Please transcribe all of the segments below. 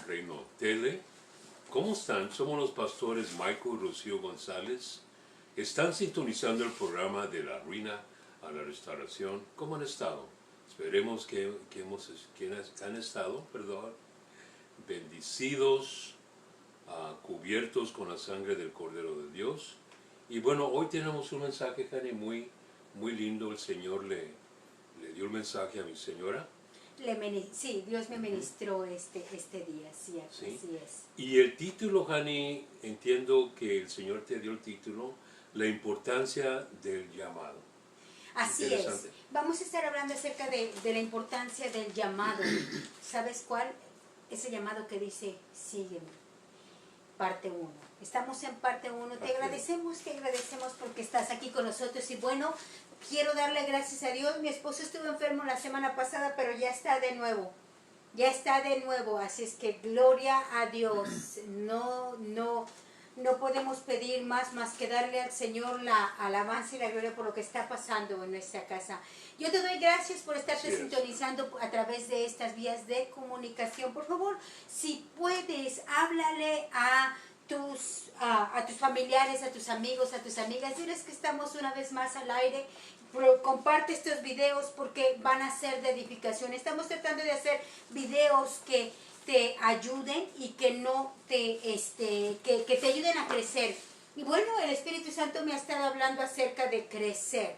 Reino Tele. ¿Cómo están? Somos los pastores Michael y Rocío González. Están sintonizando el programa de la ruina a la restauración. ¿Cómo han estado? Esperemos que han estado, bendecidos, cubiertos con la sangre del Cordero de Dios. Y bueno, hoy tenemos un mensaje, Jani, muy lindo. El Señor le dio el mensaje a mi señora. Sí, Dios me ministró este día, cierto, ¿Sí? Así es. Y el título, Jani, entiendo que el Señor te dio el título, la importancia del llamado. Así es. Vamos a estar hablando acerca de la importancia del llamado. ¿Sabes cuál? Ese llamado que dice, sígueme. Parte 1. Estamos en parte 1. Te agradecemos porque estás aquí con nosotros. Y bueno, quiero darle gracias a Dios. Mi esposo estuvo enfermo la semana pasada, pero ya está de nuevo. Ya está de nuevo. Así es que gloria a Dios. No podemos pedir más que darle al Señor la alabanza y la gloria por lo que está pasando en nuestra casa. Yo te doy gracias por estarte sintonizando a través de estas vías de comunicación. Por favor, si puedes, háblale a tus familiares, a tus amigos, a tus amigas. Diles que estamos una vez más al aire. Comparte estos videos porque van a ser de edificación. Estamos tratando de hacer videos que te ayuden y que no que te ayuden a crecer. Y bueno, el Espíritu Santo me ha estado hablando acerca de crecer.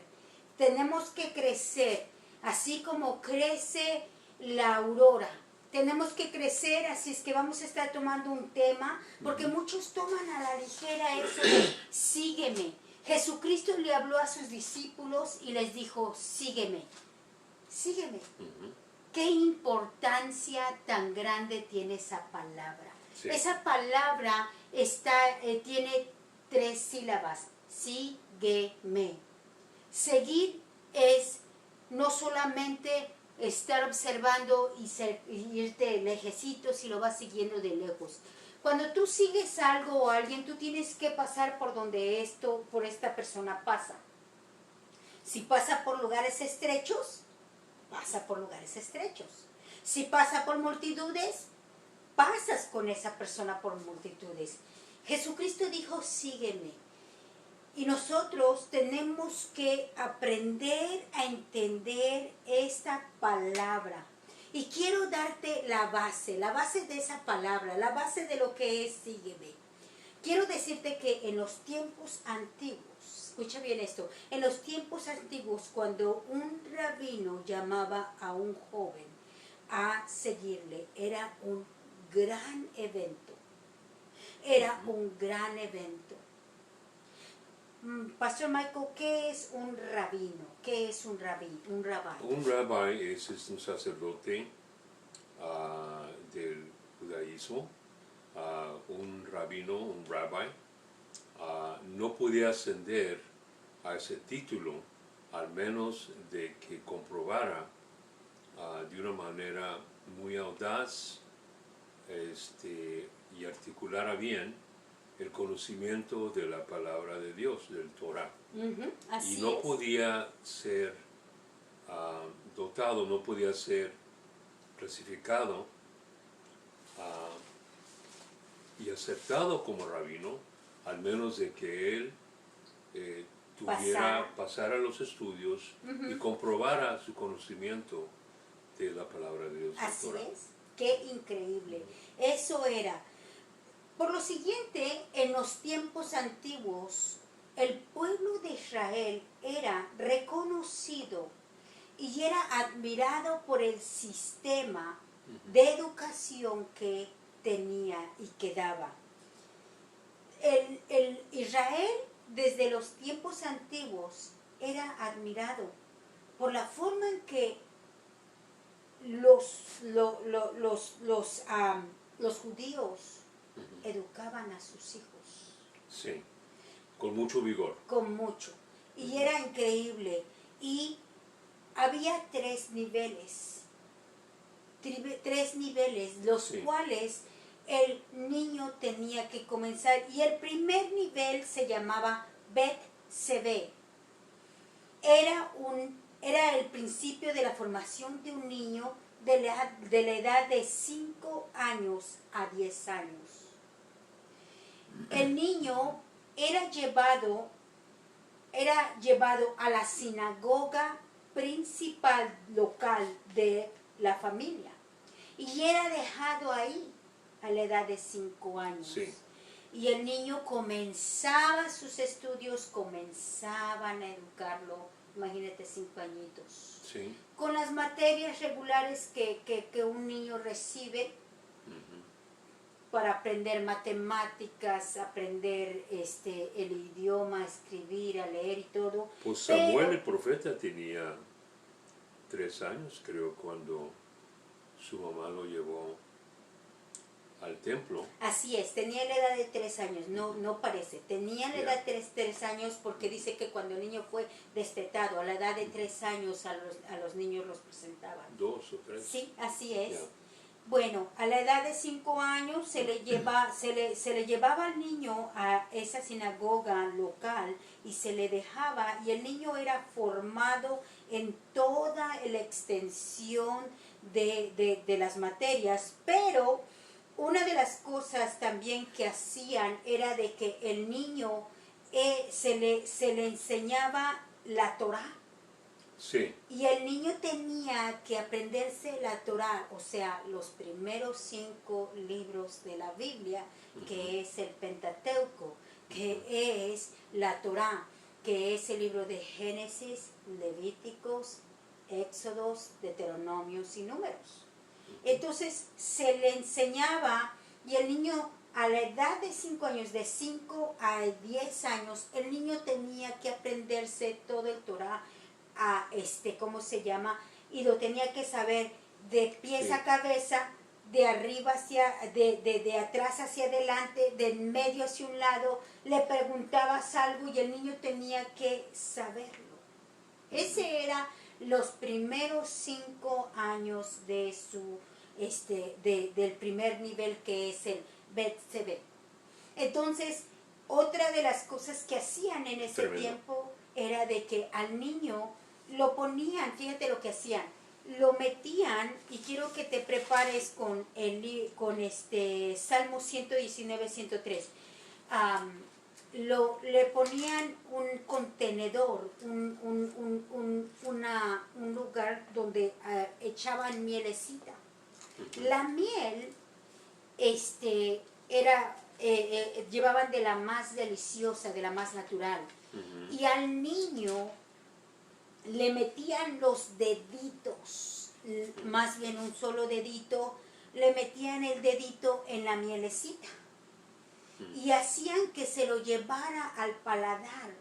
Tenemos que crecer, así como crece la aurora. Tenemos que crecer, así es que vamos a estar tomando un tema, porque muchos toman a la ligera eso de sígueme. Jesucristo le habló a sus discípulos y les dijo, sígueme, sígueme. ¿Qué importancia tan grande tiene esa palabra? Sí. Esa palabra tiene 3 sílabas, sígueme. Seguir es no solamente estar observando y irte lejecito si lo vas siguiendo de lejos. Cuando tú sigues algo o a alguien, tú tienes que pasar por donde por esta persona pasa. Si pasa por lugares estrechos, pasa por lugares estrechos. Si pasa por multitudes, pasas con esa persona por multitudes. Jesucristo dijo, sígueme. Y nosotros tenemos que aprender a entender esta palabra. Y quiero darte la base de esa palabra, la base de lo que es sígueme. Quiero decirte que en los tiempos antiguos, escucha bien esto, en los tiempos antiguos cuando un rabino llamaba a un joven a seguirle, era un gran evento. Era un gran evento. Pastor Michael, ¿qué es un rabino? ¿Qué es un rabí? Un rabí es un sacerdote del judaísmo. Un rabino, un rabbi, no podía ascender a ese título al menos de que comprobara de una manera muy audaz y articulara bien el conocimiento de la palabra de Dios, del Torah. Así y no es. Podía ser dotado, no podía ser clasificado y aceptado como rabino, al menos de que él pasara los estudios y comprobara su conocimiento de la palabra de Dios. Así es, qué increíble. Eso era. Por lo siguiente, en los tiempos antiguos, el pueblo de Israel era reconocido y era admirado por el sistema de educación que tenía y que daba. El Israel, desde los tiempos antiguos, era admirado por la forma en que los judíos educaban a sus hijos. Sí, con mucho vigor. Con mucho. Y era increíble. Y había 3 niveles. 3 niveles, los cuales el niño tenía que comenzar. Y el primer nivel se llamaba Bet Sebe. Era el principio de la formación de un niño de la edad de 5 5 años a 10 años. El niño era llevado a la sinagoga principal local de la familia y era dejado ahí a la edad de 5 años. Sí. Y el niño comenzaba sus estudios, comenzaban a educarlo, imagínate, 5 añitos. Sí. Con las materias regulares que un niño recibe para aprender matemáticas, aprender el idioma, escribir, a leer y todo. Pues Samuel el profeta tenía 3 años, creo, cuando su mamá lo llevó al templo. Así es, tenía la edad de 3 años, no parece. Tenía la edad de 3 años porque dice que cuando el niño fue destetado, a la edad de 3 años a los niños los presentaban. 2 o 3. Sí, así es. Yeah. Bueno, a la edad de 5 años se le llevaba al niño a esa sinagoga local y se le dejaba, y el niño era formado en toda la extensión de las materias, pero una de las cosas también que hacían era de que el niño se le enseñaba la Torá. Sí. Y el niño tenía que aprenderse la Torá, o sea, los primeros 5 libros de la Biblia, que es el Pentateuco, que es la Torá, que es el libro de Génesis, Levíticos, Éxodos, Deuteronomios y Números. Entonces se le enseñaba, y el niño a la edad de 5 años, de 5 a 10 años, el niño tenía que aprenderse todo el Torá, a ¿cómo se llama? Y lo tenía que saber de pies a cabeza, de arriba de atrás hacia adelante, de en medio hacia un lado. Le preguntabas algo y el niño tenía que saberlo. Ese era los primeros 5 años de su del primer nivel, que es el Bet Sebe. Entonces, otra de las cosas que hacían en ese tiempo era de que al niño lo ponían, fíjate lo que hacían, lo metían, y quiero que te prepares con Salmo 119, 103. Le ponían un contenedor, un lugar donde echaban mielecita. La miel llevaban de la más deliciosa, de la más natural. Y al niño le metían los deditos, más bien un solo dedito, le metían el dedito en la mielecita y hacían que se lo llevara al paladar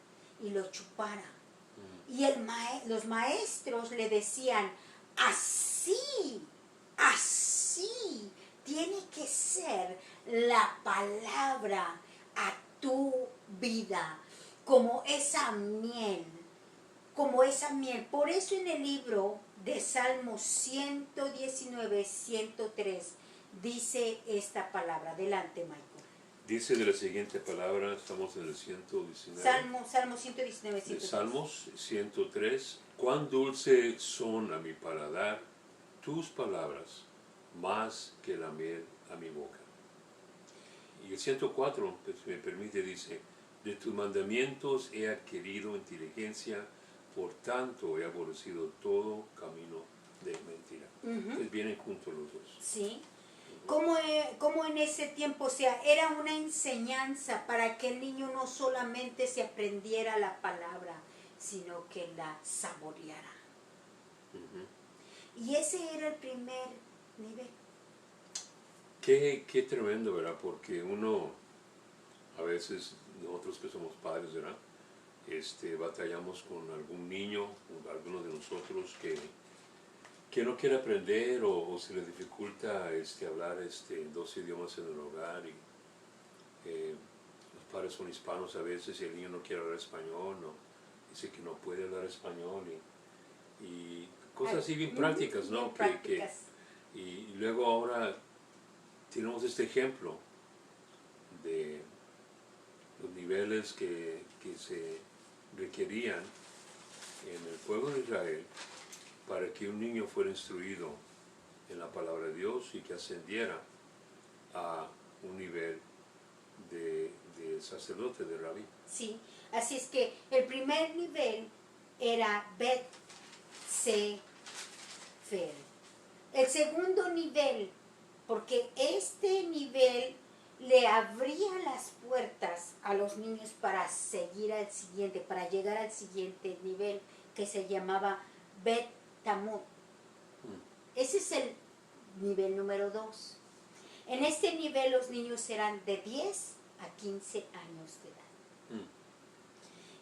y lo chupara. Y los maestros le decían, así tiene que ser la palabra a tu vida, como esa miel. Por eso en el libro de Salmo 119, 103 dice esta palabra. Adelante, Michael. Dice de la siguiente palabra, estamos en el 119. Salmo 119, 103. De Salmos 103. Cuán dulce son a mi paladar tus palabras, más que la miel a mi boca. Y el 104, que si me permite, dice, de tus mandamientos he adquirido inteligencia, por tanto he aborrecido todo camino de mentira. Entonces vienen juntos los dos. Sí. Como en ese tiempo, o sea, era una enseñanza para que el niño no solamente se aprendiera la palabra, sino que la saboreara. Y ese era el primer nivel. Qué tremendo, ¿verdad? Porque uno, a veces, nosotros que somos padres, ¿verdad? Batallamos con algún niño, alguno de nosotros que no quiere aprender o se le dificulta hablar 2 idiomas en el hogar, y los padres son hispanos a veces y el niño no quiere hablar español, no, dice que no puede hablar español, y cosas así bien prácticas, ¿no? Y luego ahora tenemos este ejemplo de los niveles que se requerían en el pueblo de Israel para que un niño fuera instruido en la palabra de Dios y que ascendiera a un nivel de sacerdote, de rabí. Sí, así es que el primer nivel era Bet Sefer. El segundo nivel, porque este nivel le abría las puertas a los niños para seguir al siguiente, para llegar al siguiente nivel, que se llamaba Bet Tamut. Ese es el nivel número 2. En este nivel los niños eran de 10 a 15 años de edad.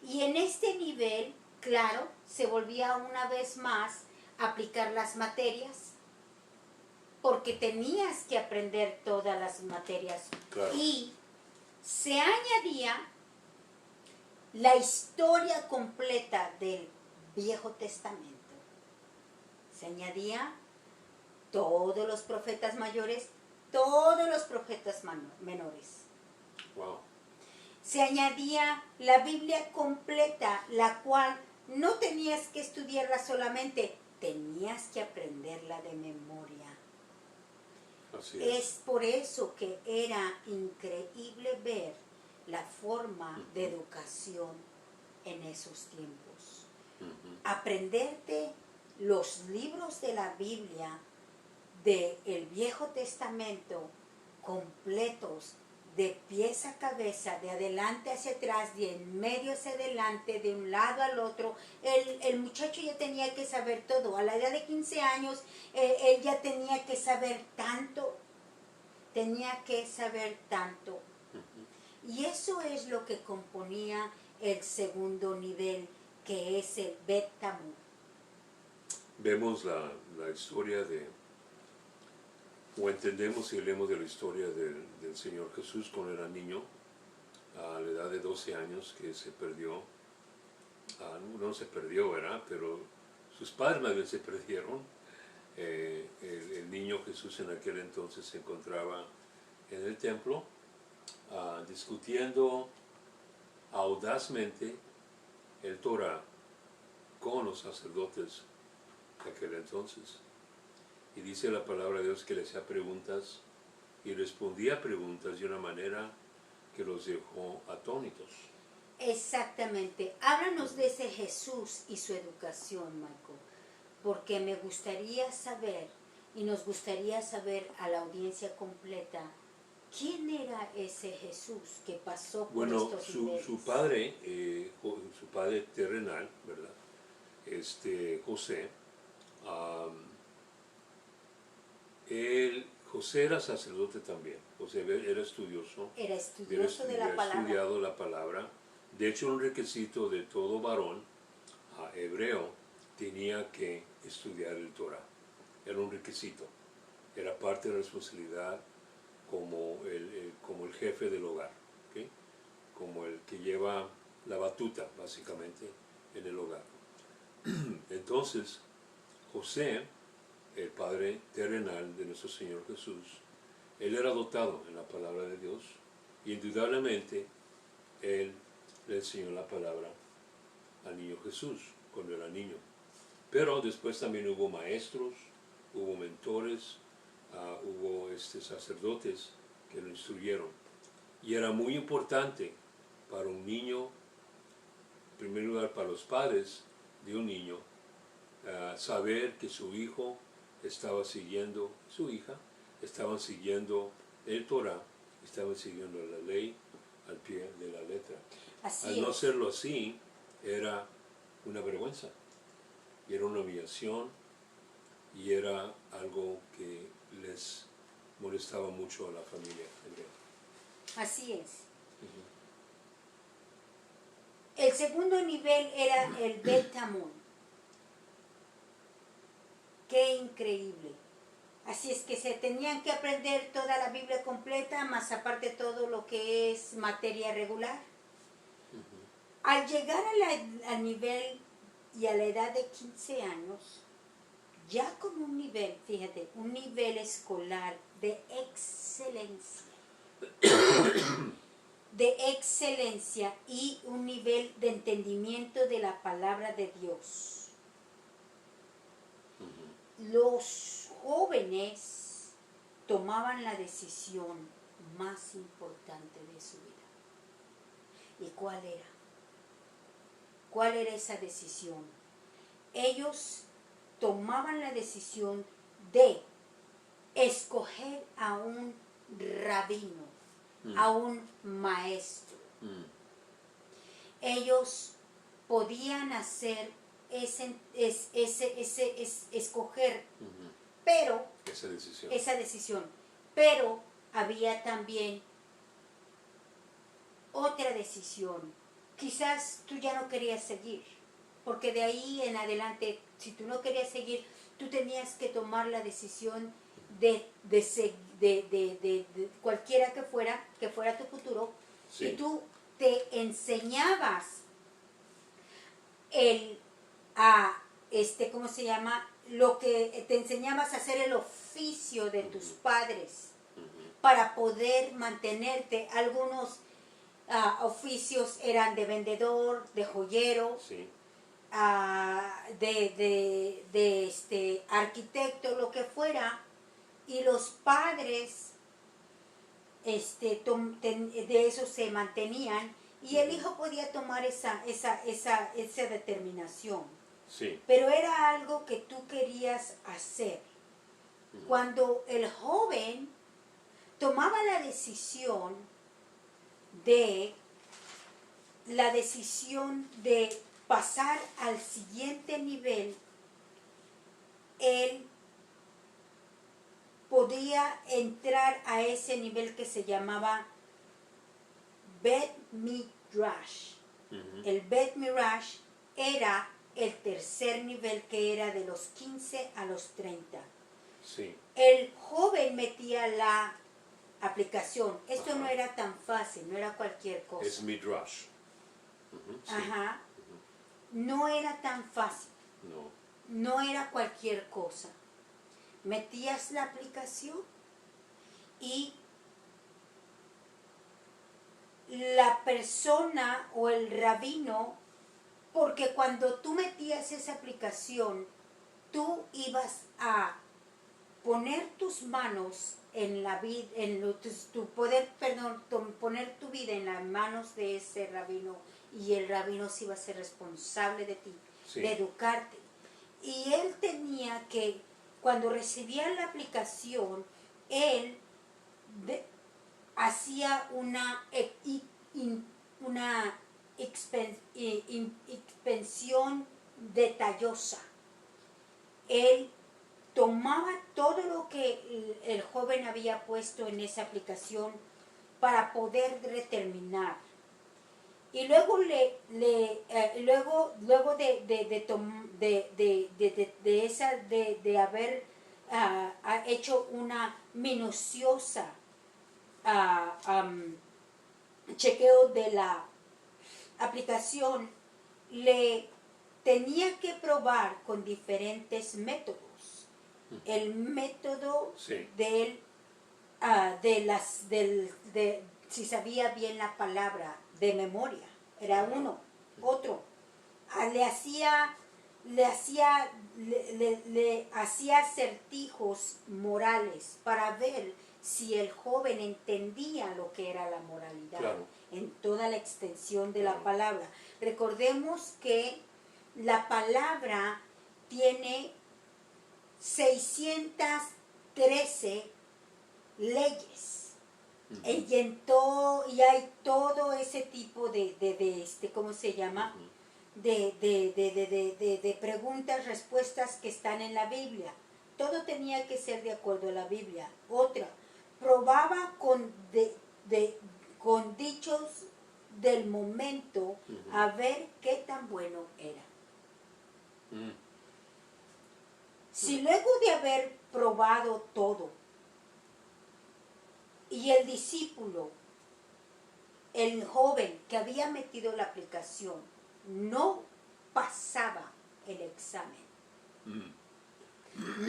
Y en este nivel, claro, se volvía una vez más a aplicar las materias, porque tenías que aprender todas las materias. Claro. Y se añadía la historia completa del Viejo Testamento. Se añadía todos los profetas mayores, todos los profetas menores. Wow. Se añadía la Biblia completa, la cual no tenías que estudiarla solamente, tenías que aprenderla de memoria. Así es. Es por eso que era increíble ver la forma de educación en esos tiempos. Aprenderte los libros de la Biblia del Viejo Testamento completos, de pies a cabeza, de adelante hacia atrás, de en medio hacia adelante, de un lado al otro. El muchacho ya tenía que saber todo. A la edad de 15 años, él ya tenía que saber tanto. Y eso es lo que componía el segundo nivel, que es el Bet Tamut. Vemos la historia o entendemos y leemos de la historia del Señor Jesús cuando era niño, a la edad de 12 años, que se perdió. No se perdió, ¿verdad? Pero sus padres más bien se perdieron. El niño Jesús en aquel entonces se encontraba en el templo discutiendo audazmente el Torah con los sacerdotes de aquel entonces. Y dice la palabra de Dios que le hacía preguntas y respondía preguntas de una manera que los dejó atónitos. Exactamente. Háblanos de ese Jesús y su educación, Michael, porque me gustaría saber, y nos gustaría saber a la audiencia completa, ¿quién era ese Jesús que pasó por estos niveles? Su padre terrenal, ¿verdad? José, José era sacerdote también. José era estudioso. Era estudioso de la palabra. Había estudiado la palabra. De hecho, un requisito de todo varón hebreo tenía que estudiar el Torah. Era un requisito. Era parte de la responsabilidad como el jefe del hogar, ¿okay? Como el que lleva la batuta, básicamente, en el hogar. Entonces, José, el padre terrenal de nuestro Señor Jesús, él era dotado en la palabra de Dios, y indudablemente él le enseñó la palabra al niño Jesús cuando era niño. Pero después también hubo maestros, hubo mentores, hubo sacerdotes que lo instruyeron. Y era muy importante para un niño, en primer lugar para los padres de un niño, saber que su hijo estaba siguiendo, su hija, estaban siguiendo el Torah, estaban siguiendo la ley al pie de la letra. Al no serlo así, era una vergüenza, y era una humillación, y era algo que les molestaba mucho a la familia hebrea. Así es. El segundo nivel era el Bet Tamut. ¡Qué increíble! Así es que se tenían que aprender toda la Biblia completa, más aparte todo lo que es materia regular. Al llegar al nivel y a la edad de 15 años, ya con un nivel, fíjate, un nivel escolar de excelencia y un nivel de entendimiento de la palabra de Dios. Los jóvenes tomaban la decisión más importante de su vida. ¿Y cuál era? ¿Cuál era esa decisión? Ellos tomaban la decisión de escoger a un rabino, a un maestro. Ellos podían hacer escoger, pero esa decisión, pero había también otra decisión. Quizás tú ya no querías seguir, porque de ahí en adelante, si tú no querías seguir, tú tenías que tomar la decisión de cualquiera que fuera tu futuro, sí. y tú te enseñabas ¿cómo se llama? Lo que te enseñabas a hacer el oficio de tus padres para poder mantenerte. Algunos oficios eran de vendedor, de joyero, sí. de arquitecto, lo que fuera, y los padres de eso se mantenían, y el hijo podía tomar esa determinación. Sí. Pero era algo que tú querías hacer. Cuando el joven tomaba la decisión de pasar al siguiente nivel, él podía entrar a ese nivel que se llamaba Bet Midrash. El Bet Midrash era el tercer nivel, que era de los 15 a los 30. Sí. El joven metía la aplicación. Esto no era tan fácil, no era cualquier cosa. Es Midrash. Sí. Ajá. No era tan fácil. No. No era cualquier cosa. Metías la aplicación y la persona o el rabino, porque cuando tú metías esa aplicación, tú ibas a poner tus manos en la vida, poner tu vida en las manos de ese rabino, y el rabino se iba a ser responsable de ti, sí. de educarte. Y él tenía que, cuando recibía la aplicación, él hacía una expensión detallosa. Él tomaba todo lo que el joven había puesto en esa aplicación para poder determinar. Y luego luego de haber hecho una minuciosa chequeo de la aplicación, le tenía que probar con diferentes métodos. El método sí. si sabía bien la palabra de memoria, era uno. Otro, le hacía acertijos morales para ver si el joven entendía lo que era la moralidad, claro. en toda la extensión de la palabra. Recordemos que la palabra tiene 613 leyes. Y hay todo ese tipo ¿cómo se llama? De preguntas, respuestas que están en la Biblia. Todo tenía que ser de acuerdo a la Biblia. Otra, probaba con dichos del momento a ver qué tan bueno era. Si luego de haber probado todo, y el discípulo, el joven que había metido la aplicación, no pasaba el examen,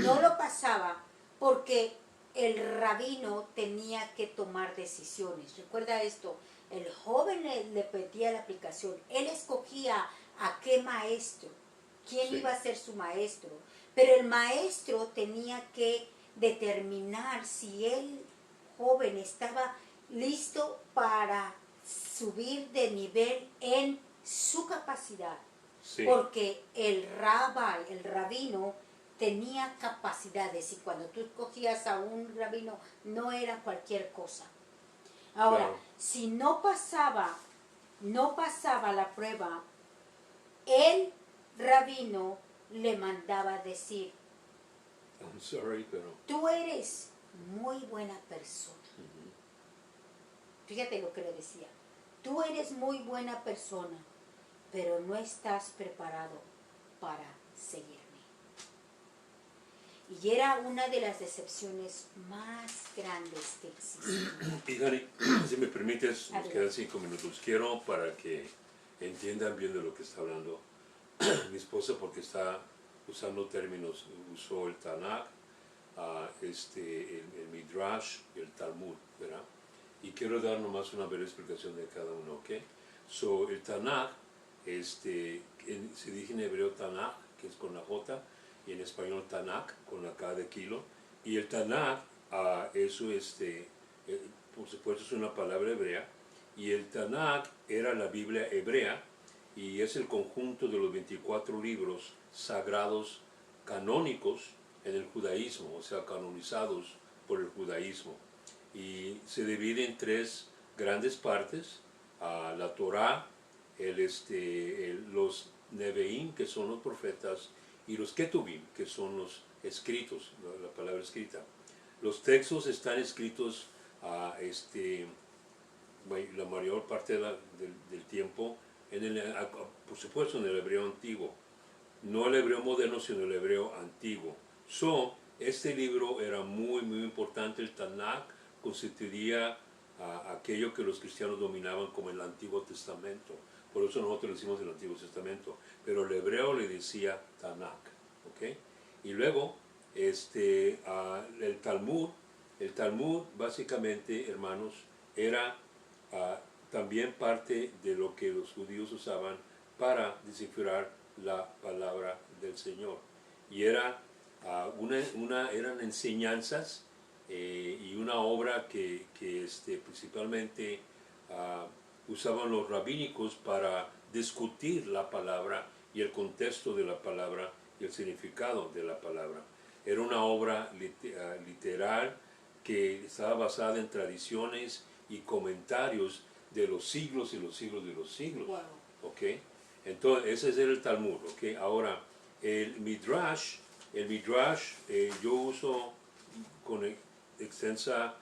no lo pasaba porque el rabino tenía que tomar decisiones. Recuerda esto, el joven le pedía la aplicación, él escogía a qué maestro, quién iba a ser su maestro, Pero el maestro tenía que determinar si el joven estaba listo para subir de nivel en su capacidad. Sí. Porque el rabino, tenía capacidades y cuando tú escogías a un rabino no era cualquier cosa. Ahora, Claro. si no pasaba la prueba, el rabino le mandaba decir, I'm sorry, pero... tú eres muy buena persona. Fíjate lo que le decía. Tú eres muy buena persona, pero no estás preparado para seguirme. Y era una de las decepciones más grandes que existen. Y Dani, si me permites, nos quedan 5 minutos. Quiero para que entiendan bien de lo que está hablando mi esposa, porque está usando términos, usó el Tanakh, el Midrash y el Talmud, ¿verdad? Y quiero dar nomás una breve explicación de cada uno, ¿ok? So, el Tanakh, se dice en hebreo Tanakh, que es con la J, y en español Tanakh, con la K de kilo. Y el Tanakh, eso, por supuesto, es una palabra hebrea, y el Tanakh era la Biblia hebrea, y es el conjunto de los 24 libros sagrados canónicos en el judaísmo, o sea, canonizados por el judaísmo. Y se divide en 3 grandes partes: la Torá, los Neveim, que son los profetas, y los Ketuvim, que son los escritos, la palabra escrita. Los textos están escritos la mayor parte del tiempo, por supuesto, en el hebreo antiguo. No el hebreo moderno, sino el hebreo antiguo. Este libro era muy, muy importante. El Tanakh constituía aquello que los cristianos dominaban como el Antiguo Testamento. Por eso nosotros le decimos el Antiguo Testamento. Pero el hebreo le decía Tanakh. ¿Okay? Y luego, el Talmud. El Talmud, básicamente, hermanos, era también parte de lo que los judíos usaban para descifrar la palabra del Señor. Y eran enseñanzas y una obra que principalmente usaban los rabínicos para discutir la palabra y el contexto de la palabra y el significado de la palabra. Era una obra literal que estaba basada en tradiciones y comentarios de los siglos y los siglos de los siglos. Wow. ¿Okay? Entonces, ese es el Talmud. ¿Okay? Ahora, el Midrash, yo uso con extensa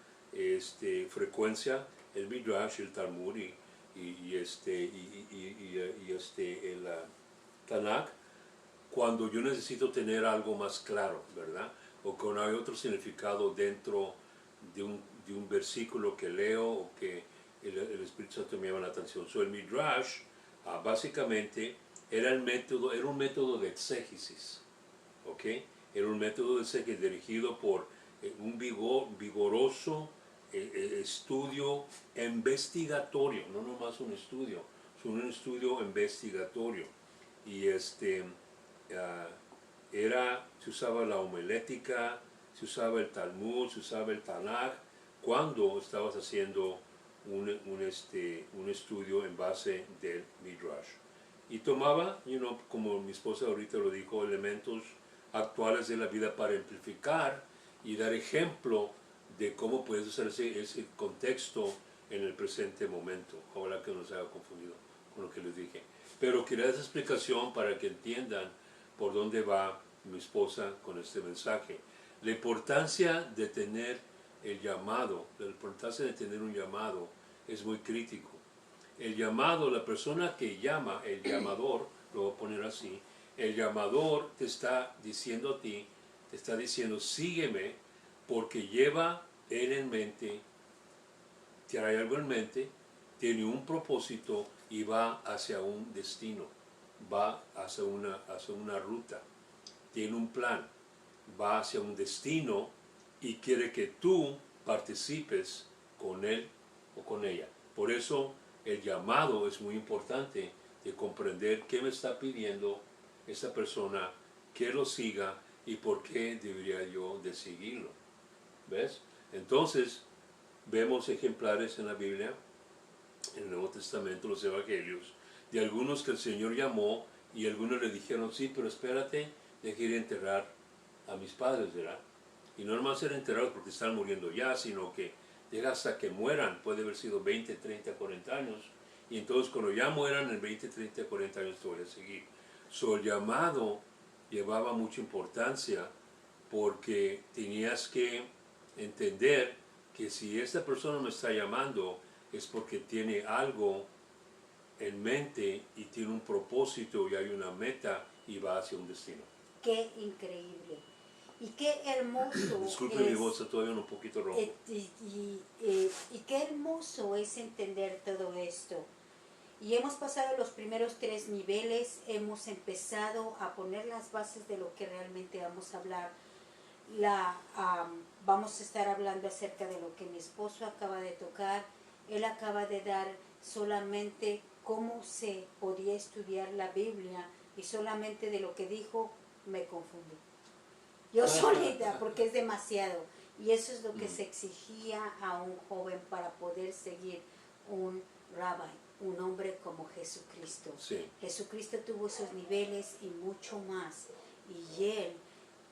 frecuencia el Midrash, el Talmud y el Tanakh, cuando yo necesito tener algo más claro, ¿verdad? O cuando hay otro significado dentro de un versículo que leo o que el Espíritu Santo me llama la atención. El Midrash, básicamente, era un método de exégesis, ¿ok? Era un método de exégesis dirigido por un vigoroso estudio investigatorio, no nomás un estudio, sino un estudio investigatorio. Y se usaba la homilética, se usaba el Talmud, se usaba el Tanakh, cuando estabas haciendo un estudio en base del Midrash. Y tomaba, como mi esposa ahorita lo dijo, elementos actuales de la vida para amplificar y dar ejemplo de cómo puedes usar ese contexto en el presente momento. Ojalá que no se haya confundido con lo que les dije. Pero quería dar esa explicación para que entiendan por dónde va mi esposa con este mensaje. La importancia de tener el llamado, la importancia de tener un llamado es muy crítico. El llamado, la persona que llama, el llamador, lo voy a poner así, el llamador te está diciendo a ti, te está diciendo, sígueme, porque lleva él en mente, trae algo en mente, tiene un propósito y va hacia un destino, va hacia una ruta, tiene un plan, va hacia un destino y quiere que tú participes con él o con ella. Por eso el llamado es muy importante, de comprender qué me está pidiendo esa persona, que lo siga ¿Y por qué debería yo de seguirlo? ¿Ves? Entonces, vemos ejemplares en la Biblia, en el Nuevo Testamento, los Evangelios, de algunos que el Señor llamó y algunos le dijeron, sí, pero espérate, deje ir a enterrar a mis padres, ¿verdad? Y no nomás ser enterrados porque están muriendo ya, sino que llega hasta que mueran, puede haber sido 20, 30, 40 años, y entonces cuando ya mueran en 20, 30, 40 años te voy a seguir. El llamado llevaba mucha importancia porque tenías que entender que si esta persona me está llamando es porque tiene algo en mente y tiene un propósito y hay una meta y va hacia un destino. Qué increíble y qué hermoso. Disculpe mi voz, está todavía un poquito rojo. Y qué hermoso es entender todo esto. Y hemos pasado los primeros 3 niveles, hemos empezado a poner las bases de lo que realmente vamos a hablar. Vamos a estar hablando acerca de lo que mi esposo acaba de tocar. Él acaba de dar solamente cómo se podía estudiar la Biblia y solamente de lo que dijo me confundí. Yo solita, porque es demasiado. Y eso es lo que se exigía a un joven para poder seguir un rabbi, un hombre como Jesucristo. Sí. Jesucristo tuvo esos niveles y mucho más. Y él,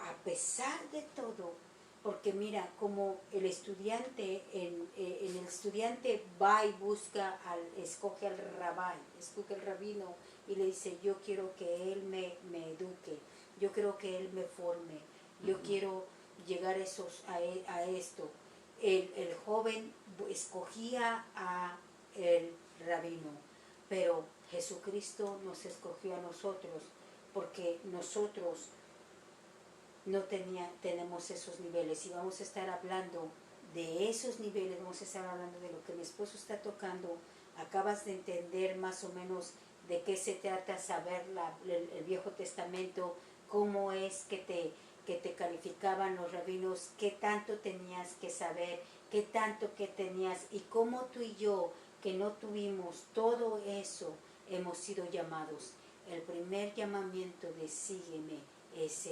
a pesar de todo, porque mira, como el estudiante, el estudiante va y busca, escoge al rabbi, escoge al rabino y le dice, yo quiero que él me eduque, yo quiero que él me forme, yo quiero llegar a esto. El joven escogía a el rabino, pero Jesucristo nos escogió a nosotros porque nosotros no tenemos esos niveles y vamos a estar hablando de esos niveles, vamos a estar hablando de lo que mi esposo está tocando. Acabas de entender más o menos de qué se trata saber el Viejo Testamento, cómo es que te calificaban los rabinos, qué tanto tenías que saber, qué tanto que tenías y cómo tú y yo que no tuvimos todo eso hemos sido llamados. El primer llamamiento de sígueme es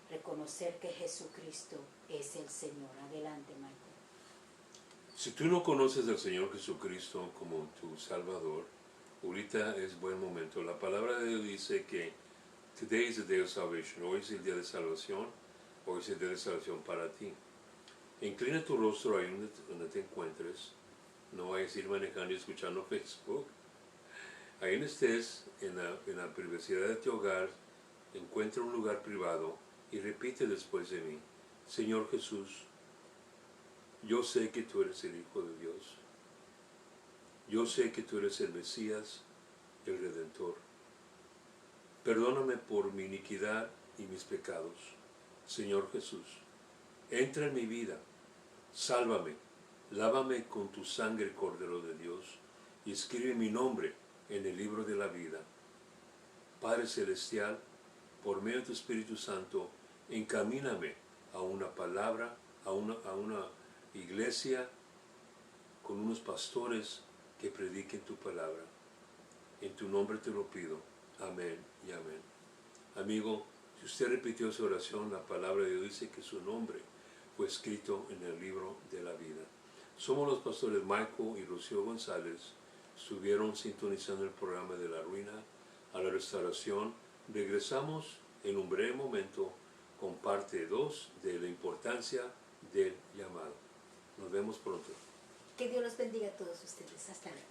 reconocer que Jesucristo es el Señor. Adelante, Michael. Si tú no conoces al Señor Jesucristo como tu Salvador, ahorita es buen momento. La palabra de Dios dice que today is the day of salvation. Hoy es el día de salvación. Hoy es el día de salvación para ti. Inclina tu rostro ahí donde te encuentres. No vayas a ir manejando y escuchando Facebook. Ahí donde estés, en la privacidad de tu hogar, encuentra un lugar privado y repite después de mí: Señor Jesús, yo sé que tú eres el Hijo de Dios. Yo sé que tú eres el Mesías, el Redentor. Perdóname por mi iniquidad y mis pecados. Señor Jesús, entra en mi vida, sálvame, lávame con tu sangre, Cordero de Dios, y escribe mi nombre en el libro de la vida. Padre Celestial, por medio de tu Espíritu Santo, encamíname a una palabra, a una iglesia con unos pastores que prediquen tu palabra. En tu nombre te lo pido. Amén y amén. Amigo, si usted repitió esa oración, la palabra de Dios dice que su nombre fue escrito en el libro de la vida. Somos los pastores Michael y Rocío González. Estuvieron sintonizando el programa de la ruina a la restauración. Regresamos en un breve momento con parte 2 de la importancia del llamado. Nos vemos pronto. Que Dios los bendiga a todos ustedes. Hasta luego.